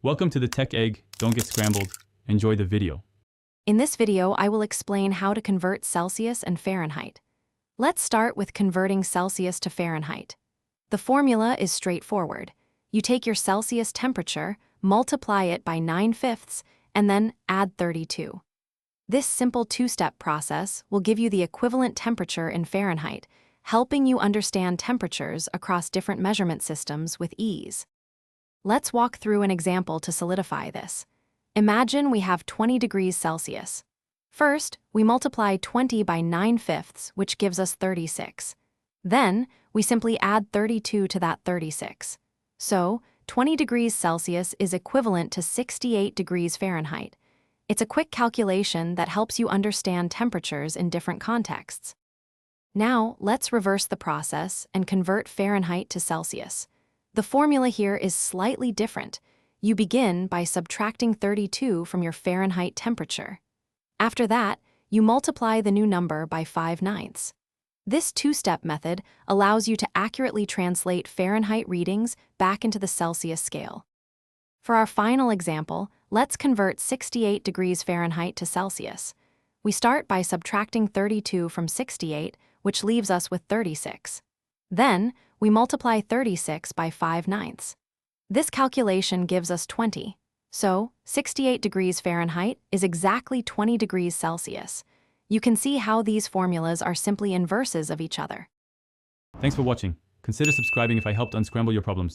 Welcome to the Tech Egg. Don't get scrambled. Enjoy the video. In this video, I will explain how to convert Celsius and Fahrenheit. Let's start with converting Celsius to Fahrenheit. The formula is straightforward. You take your Celsius temperature, multiply it by 9/5, and then add 32. This simple two-step process will give you the equivalent temperature in Fahrenheit, helping you understand temperatures across different measurement systems with ease. Let's walk through an example to solidify this. Imagine we have 20 degrees Celsius. First, we multiply 20 by 9/5, which gives us 36. Then, we simply add 32 to that 36. So, 20 degrees Celsius is equivalent to 68 degrees Fahrenheit. It's a quick calculation that helps you understand temperatures in different contexts. Now, let's reverse the process and convert Fahrenheit to Celsius. The formula here is slightly different. You begin by subtracting 32 from your Fahrenheit temperature. After that, you multiply the new number by 5/9. This two-step method allows you to accurately translate Fahrenheit readings back into the Celsius scale. For our final example, let's convert 68 degrees Fahrenheit to Celsius. We start by subtracting 32 from 68, which leaves us with 36. Then, we multiply 36 by 5/9. This calculation gives us 20. So, 68 degrees Fahrenheit is exactly 20 degrees Celsius. You can see how these formulas are simply inverses of each other. Thanks for watching. Consider subscribing if I helped unscramble your problems.